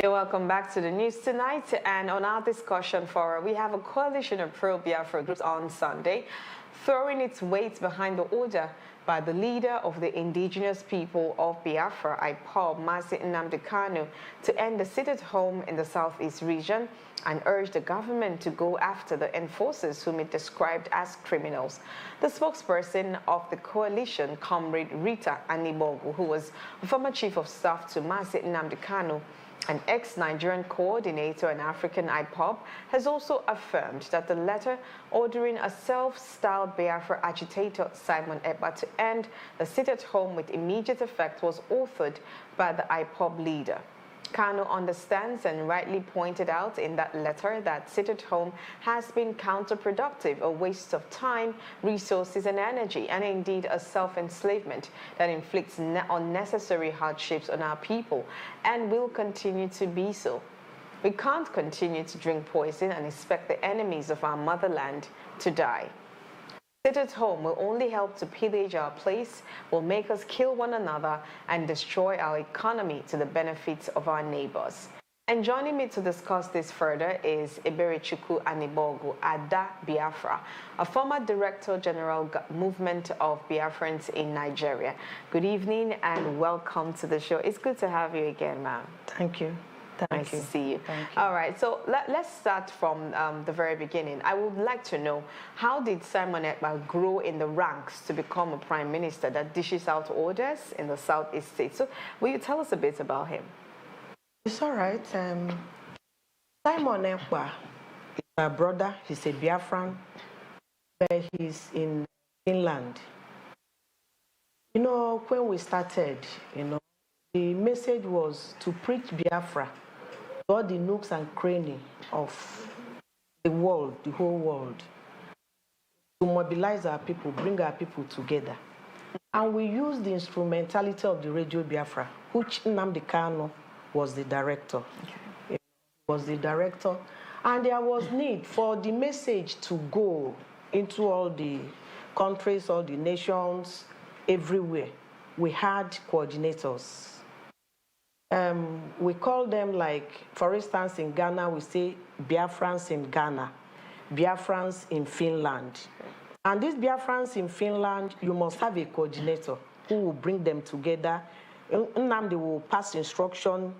You're welcome back to the news tonight. And on our discussion forum, we have a coalition of pro-Biafra groups on Sunday throwing its weight behind the order by the leader of the indigenous people of Biafra, IPOB, Nnamdi Kanu, to end the sit-at-home in the southeast region and urge the government to go after the enforcers whom it described as criminals. The spokesperson of the coalition, Comrade Rita Anibogu, who was former chief of staff to Nnamdi Kanu, an ex-Nigerian coordinator and African IPOB, has also affirmed that the letter ordering a self-styled Biafra agitator, Simon Ekpa, to end the sit-at-home with immediate effect was authored by the IPOB leader. Kanu understands and rightly pointed out in that letter that sit-at-home has been counterproductive, a waste of time, resources and energy, and indeed a self-enslavement that inflicts unnecessary hardships on our people and will continue to be so. We can't continue to drink poison and expect the enemies of our motherland to die. Sit-at-home will only help to pillage our place, will make us kill one another and destroy our economy to the benefit of our neighbors. And joining me to discuss this further is Eberichukwu Anibogu Ada Biafra, a former Director General Movement of Biafrans in Nigeria. Good evening and welcome to the show. It's good to have you again, ma'am. Thank you. Nice to see you. Thank you. All right, so let's start from the very beginning. I would like to know, how did Simon Ekpa grow in the ranks to become a prime minister that dishes out orders in the southeast states? So will you tell us a bit about him? It's all right. Simon Ekpa is my brother. He's a Biafran, but he's in Finland. You know, when we started, the message was to preach Biafra, all the nooks and crannies of the world, the whole world, to mobilize our people, bring our people together. And we used the instrumentality of the Radio Biafra, which Nnamdi Kanu was the director. Okay. He was the director. And there was need for the message to go into all the countries, all the nations, everywhere. We had coordinators. We call them, like, for instance, in Ghana, we say Biafrans in Ghana, Biafrans in Finland. And these Biafrans in Finland, you must have a coordinator who will bring them together. Nnamdi will pass instruction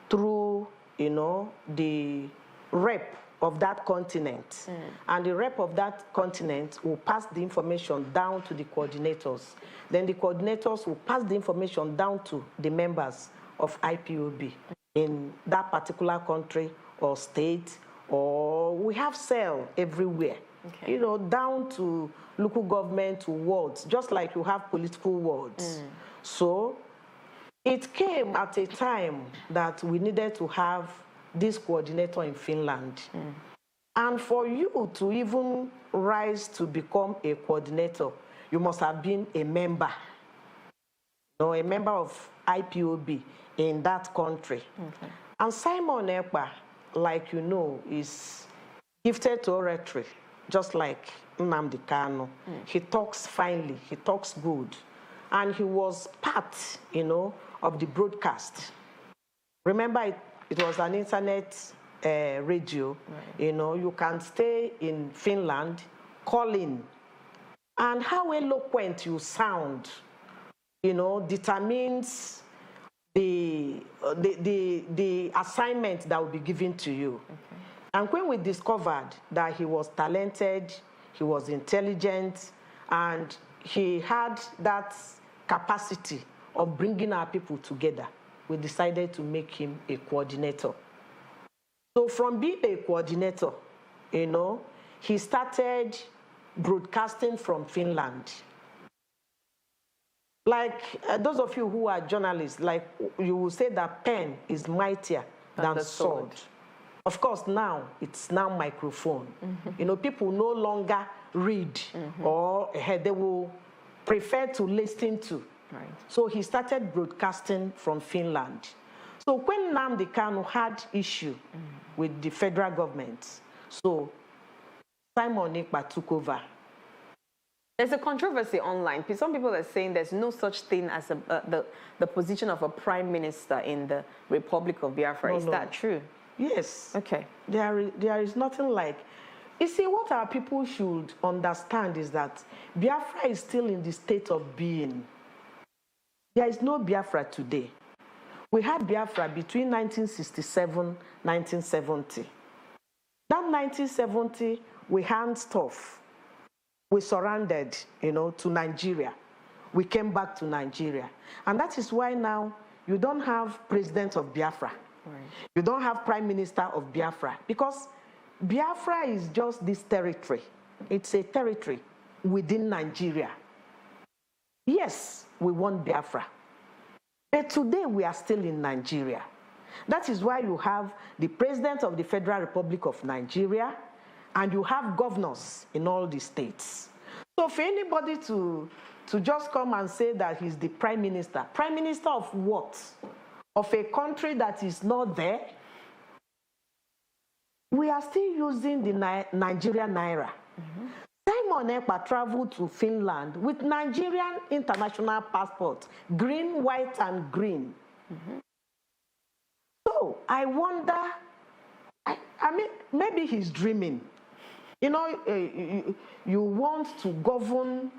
through, the rep of that continent. And the rep of that continent will pass the information down to the coordinators. Then the coordinators will pass the information down to the members of IPOB in that particular country or state, or we have cell everywhere, okay. Down to local government, to wards, just like you have political wards. So it came at a time that we needed to have this coordinator in Finland. And for you to even rise to become a coordinator, you must have been a member, a member of IPOB in that country. Okay. And Simon Ekpa, like you know, is gifted to oratory, just like Nnamdi Kanu. He talks finely, he talks good. And he was part, of the broadcast. Remember, it was an internet radio. Right. You can stay in Finland, calling. And how eloquent you sound, determines the assignment that will be given to you. Okay. And when we discovered that he was talented, he was intelligent, and he had that capacity of bringing our people together, we decided to make him a coordinator. So from being a coordinator, he started broadcasting from Finland. Like those of you who are journalists, like you will say that pen is mightier than sword. Of course, now it's now microphone. People no longer read or they will prefer to listen to. Right. So he started broadcasting from Finland. So when Nnamdi Kanu had issue with the federal government, so Simon Ekpa took over. There's a controversy online. Some people are saying there's no such thing as the position of a prime minister in the Republic of Biafra. Is that true? Yes. Okay. There is nothing like. You see, what our people should understand is that Biafra is still in the state of being. There is no Biafra today. We had Biafra between 1967 1970. That 1970, we hands off. We surrendered, to Nigeria. We came back to Nigeria. And that is why now you don't have president of Biafra. Right. You don't have prime minister of Biafra. Because Biafra is just this territory. It's a territory within Nigeria. Yes, we want Biafra. But today we are still in Nigeria. That is why you have the President of the Federal Republic of Nigeria, and you have governors in all the states. So for anybody to just come and say that he's the Prime Minister of what? Of a country that is not there? We are still using the Nigerian Naira. Mm-hmm. Simon Ekpa traveled to Finland with Nigerian international passport, green, white, and green. Mm-hmm. So I wonder, I mean, maybe he's dreaming. You want to govern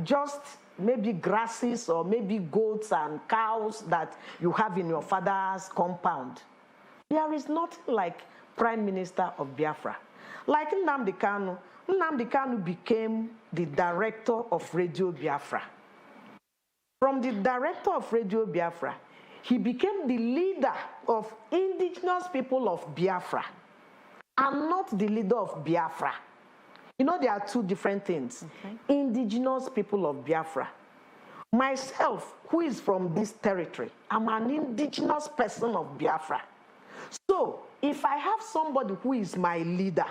just maybe grasses or maybe goats and cows that you have in your father's compound. There is nothing like Prime Minister of Biafra. Like Nnamdi Kanu. Nnamdi Kanu became the director of Radio Biafra. From the director of Radio Biafra, he became the leader of indigenous people of Biafra and not the leader of Biafra. There are two different things. Okay. Indigenous people of Biafra. Myself, who is from this territory, I'm an indigenous person of Biafra. So, if I have somebody who is my leader,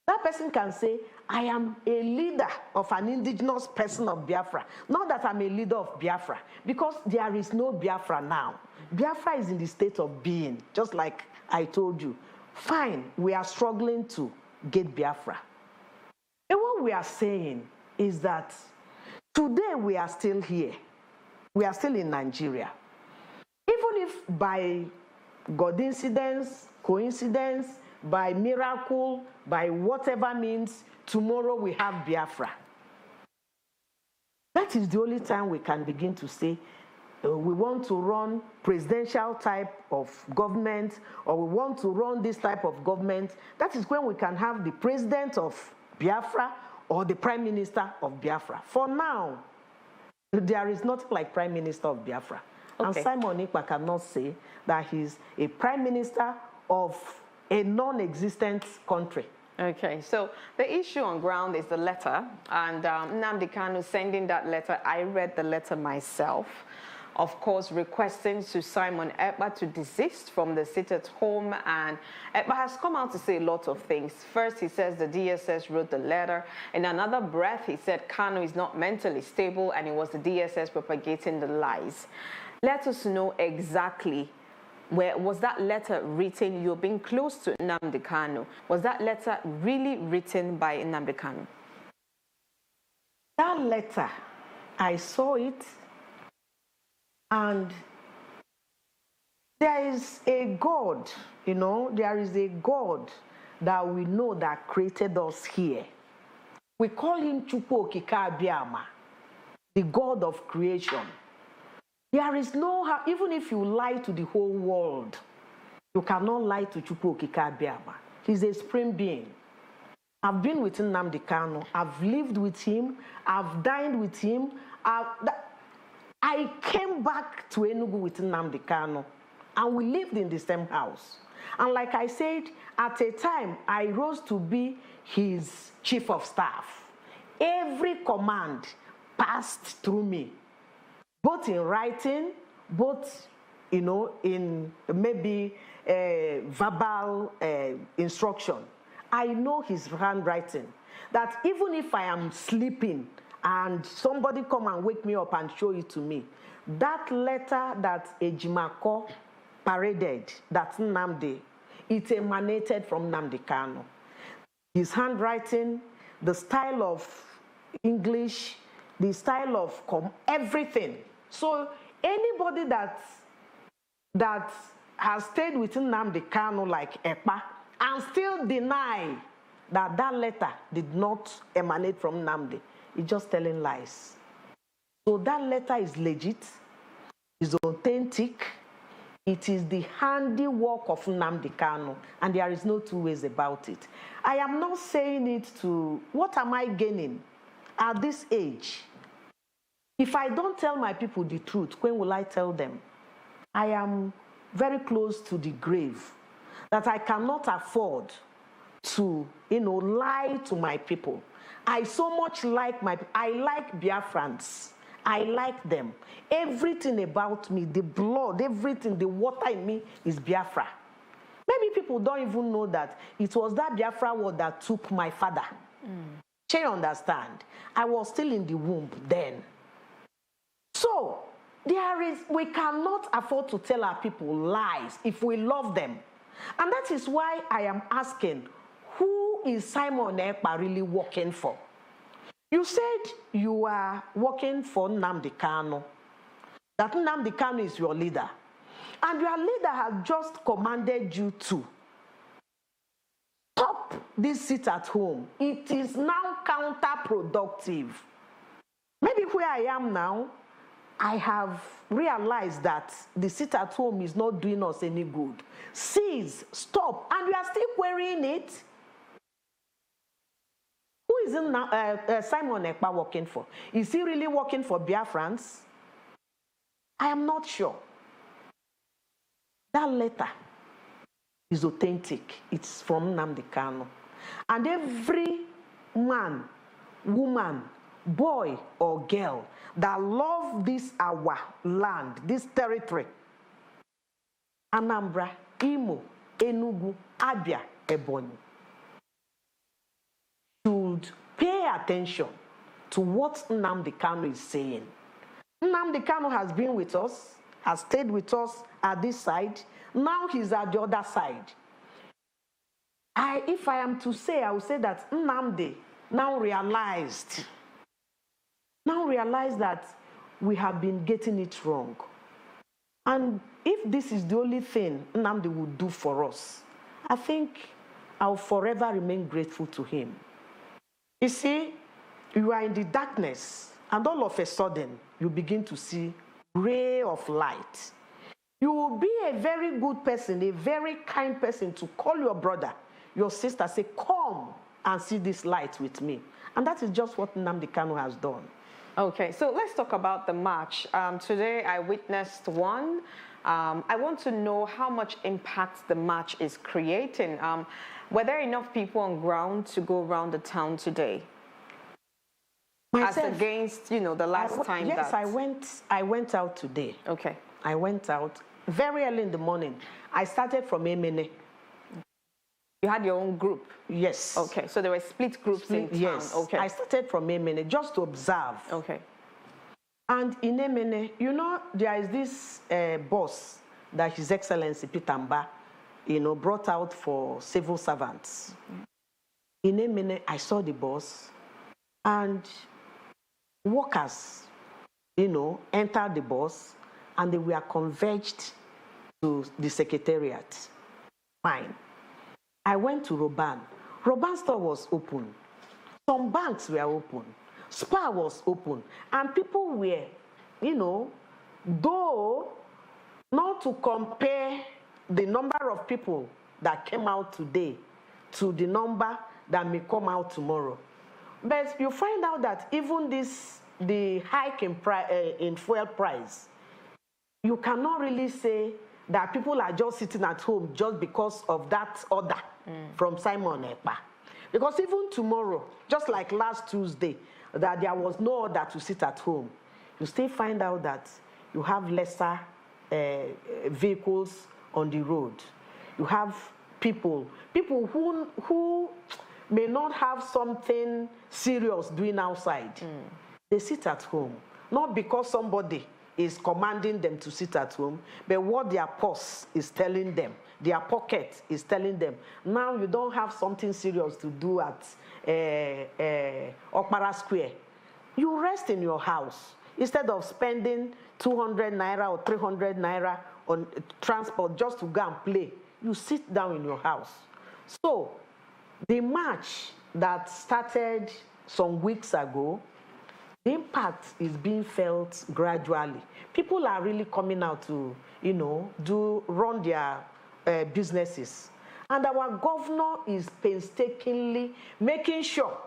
that person can say, I am a leader of an indigenous person of Biafra. Not that I'm a leader of Biafra, because there is no Biafra now. Biafra is in the state of being, just like I told you. Fine, we are struggling to get Biafra. And what we are saying is that today we are still here. We are still in Nigeria. Even if by God incidence, coincidence, by miracle, by whatever means, tomorrow we have Biafra. That is the only time we can begin to say, we want to run presidential type of government, or we want to run this type of government. That is when we can have the president of Biafra or the prime minister of Biafra. For now, there is nothing like prime minister of Biafra. Okay. And Simon Ekpa cannot say that he's a prime minister of a non-existent country. Okay, so the issue on ground is the letter, and Nnamdi Kanu sending that letter. I read the letter myself, of course, requesting to Simon Ekpa to desist from the sit at home, and Ekpa has come out to say a lot of things. First, he says the DSS wrote the letter. In another breath, he said Kanu is not mentally stable, and it was the DSS propagating the lies. Let us know exactly, where was that letter written? You've been close to Nnamdi Kanu. Was that letter really written by Nnamdi Kanu? That letter, I saw it, and there is a God, there is a God that we know that created us here. We call him Chukwu Okike Abiama, the God of creation. There is no, even if you lie to the whole world, you cannot lie to Chukwu Okike Abiama. He's a supreme being. I've been with Nnamdi Kanu. I've lived with him. I've dined with him. I came back to Enugu with Nnamdi Kanu, and we lived in the same house. And like I said, at a time, I rose to be his chief of staff. Every command passed through me, both in writing, both, in maybe verbal instruction. I know his handwriting, that even if I am sleeping and somebody come and wake me up and show it to me, that letter that Ejimako paraded, that Nnamdi, it emanated from Nnamdi Kanu. His handwriting, the style of English, the style of everything. So anybody that has stayed with Nnamdi Kanu like Ekpa and still deny that letter did not emanate from Nnamdi, is just telling lies. So that letter is legit, is authentic. It is the handiwork of Nnamdi Kanu, and there is no two ways about it. I am not saying it to, what am I gaining at this age? If I don't tell my people the truth, when will I tell them? I am very close to the grave, that I cannot afford to, lie to my people. I so much like I like Biafrans. I like them. Everything about me, the blood, everything, the water in me is Biafra. Maybe people don't even know that it was that Biafra word that took my father. Can you understand? I was still in the womb then. So, we cannot afford to tell our people lies if we love them. And that is why I am asking, who is Simon Ekpa really working for? You said you are working for Nnamdi Kanu, that Nnamdi Kanu is your leader. And your leader has just commanded you to stop this sit at home. It is now counterproductive. Maybe where I am now, I have realized that the sit at home is not doing us any good. Cease, stop, and we are still querying it. Who is Simon Ekpa working for? Is he really working for Biafrans? I am not sure. That letter is authentic. It's from Nnamdi Kanu. And every man, woman, boy or girl that love this our land, this territory, Anambra, Imo, Enugu, Abia, Ebonyi, should pay attention to what Nnamdi Kanu is saying. Nnamdi Kanu has been with us, has stayed with us at this side. Now he's at the other side. If I am to say, I will say that Nnamdi now realized that we have been getting it wrong. And if this is the only thing Nnamdi will do for us, I think I'll forever remain grateful to him. You see, you are in the darkness, and all of a sudden, you begin to see ray of light. You will be a very good person, a very kind person to call your brother, your sister, say, come and see this light with me. And that is just what Nnamdi Kanu has done. Okay, so let's talk about the march. Today I witnessed one. I want to know how much impact the march is creating. Were there enough people on ground to go around the town today? Myself, as against, the last time yes, I went out today. Okay. I went out very early in the morning. I started from Emene. You had your own group? Yes. Okay, so there were split groups in town. Yes. Okay. I started from Emene just to observe. Okay. And in Emene, there is this boss that His Excellency Peter Mba, brought out for civil servants. In Emene, I saw the boss, and workers, entered the bus, and they were converged to the secretariat. Fine. I went to Roban. Roban store was open. Some banks were open. Spa was open. And people were, though not to compare the number of people that came out today to the number that may come out tomorrow. But you find out that even the hike in fuel price, you cannot really say that people are just sitting at home just because of that order from Simon Ekpa. Because even tomorrow, just like last Tuesday, that there was no order to sit at home, you still find out that you have lesser vehicles on the road. You have people who may not have something serious doing outside. They sit at home, not because somebody is commanding them to sit at home, but what their purse is telling them, their pocket is telling them. Now you don't have something serious to do at Okpara Square. you rest in your house. Instead of spending 200 naira or 300 naira on transport just to go and play, you sit down in your house. So the march that started some weeks ago, the impact is being felt gradually. People are really coming out to, run their businesses. And our governor is painstakingly making sure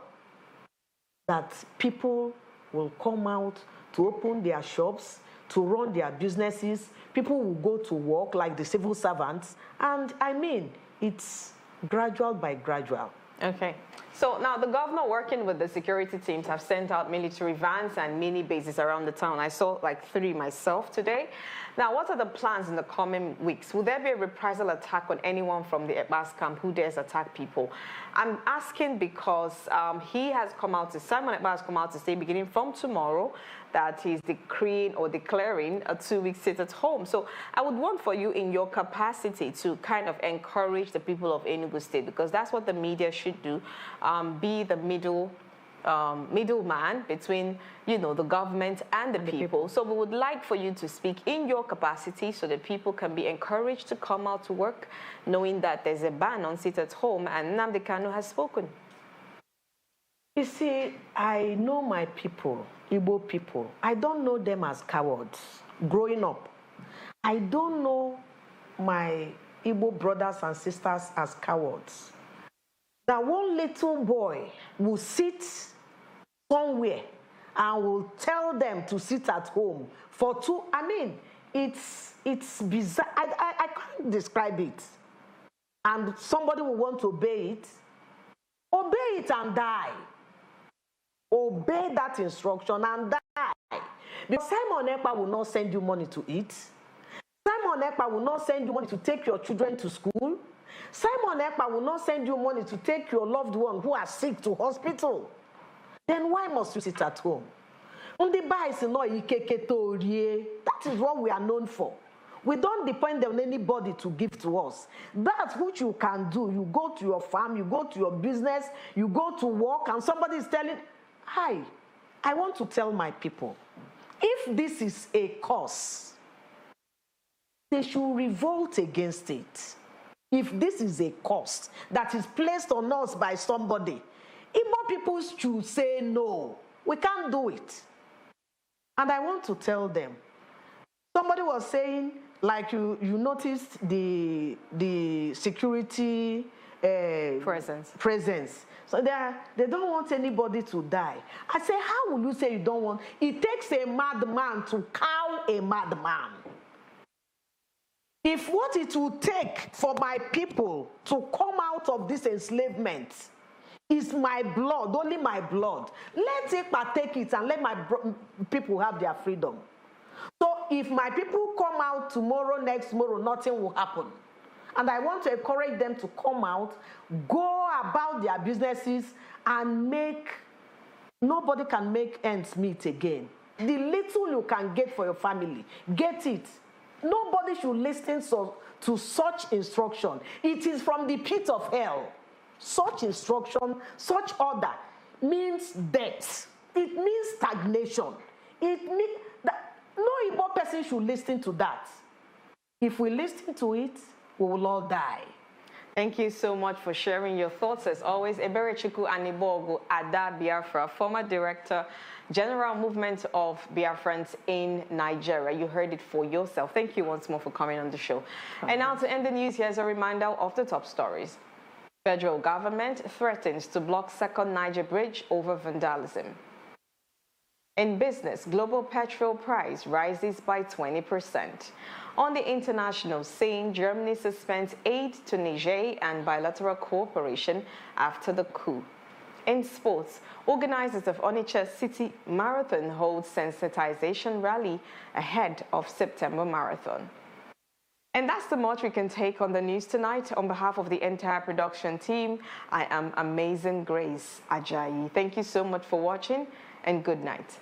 that people will come out to open their shops, to run their businesses. People will go to work like the civil servants. And I mean, it's gradual by gradual. Okay. So now the governor, working with the security teams, have sent out military vans and mini bases around the town. I saw like 3 myself today. Now, what are the plans in the coming weeks? Will there be a reprisal attack on anyone from the Ekpa's camp who dares attack people? I'm asking because Simon Ekpa has come out to say, beginning from tomorrow, that he's decreeing or declaring a 2-week sit-at-home. So I would want for you, in your capacity, to kind of encourage the people of Enugu State, because that's what the media should do, be the middleman between, the government and the people. So we would like for you to speak in your capacity so that people can be encouraged to come out to work, knowing that there's a ban on sit-at-home, and Nnamdi Kanu has spoken. You see, I know my people, Igbo people. I don't know them as cowards. Growing up, I don't know my Igbo brothers and sisters as cowards. That one little boy will sit somewhere and will tell them to sit at home for 2. I mean, it's bizarre. I can't describe it. And somebody will want to obey it. Obey it and die. Obey that instruction and die. Because Simon Ekpa will not send you money to eat. Simon Ekpa will not send you money to take your children to school. Simon Ekpa will not send you money to take your loved one who are sick to hospital. Then why must you sit at home? That is what we are known for. We don't depend on anybody to give to us. That's what you can do. You go to your farm, you go to your business, you go to work, and somebody is telling, hi, I want to tell my people, if this is a cause, they should revolt against it. If this is a cost that is placed on us by somebody, Igbo people should say no. We can't do it. And I want to tell them, somebody was saying, like you noticed the security presence. So they don't want anybody to die. I say, how will you say you don't want? It takes a madman to cow a madman. If what it will take for my people to come out of this enslavement is my blood, only my blood, let it partake it and let my people have their freedom. So if my people come out tomorrow, next tomorrow, nothing will happen. And I want to encourage them to come out, go about their businesses, and nobody can make ends meet again. The little you can get for your family, get it. Nobody should listen to such instruction. It is from the pit of hell. Such instruction, such order means death. It means stagnation. It means that no Igbo person should listen to that. If we listen to it, we will all die. Thank you so much for sharing your thoughts. As always, Eberechukwu Anibogu Ada Biafra, former director, General Movement of Biafrans in Nigeria. You heard it for yourself. Thank you once more for coming on the show. And now to end the news, here's a reminder of the top stories. Federal government threatens to block second Niger bridge over vandalism. In business, global petrol price rises by 20%. On the international scene, Germany suspends aid to Niger and bilateral cooperation after the coup. In sports, organizers of Onitsha City Marathon hold sensitization rally ahead of September Marathon. And that's the much we can take on the news tonight. On behalf of the entire production team, I am Amazing Grace Ajayi. Thank you so much for watching, and good night.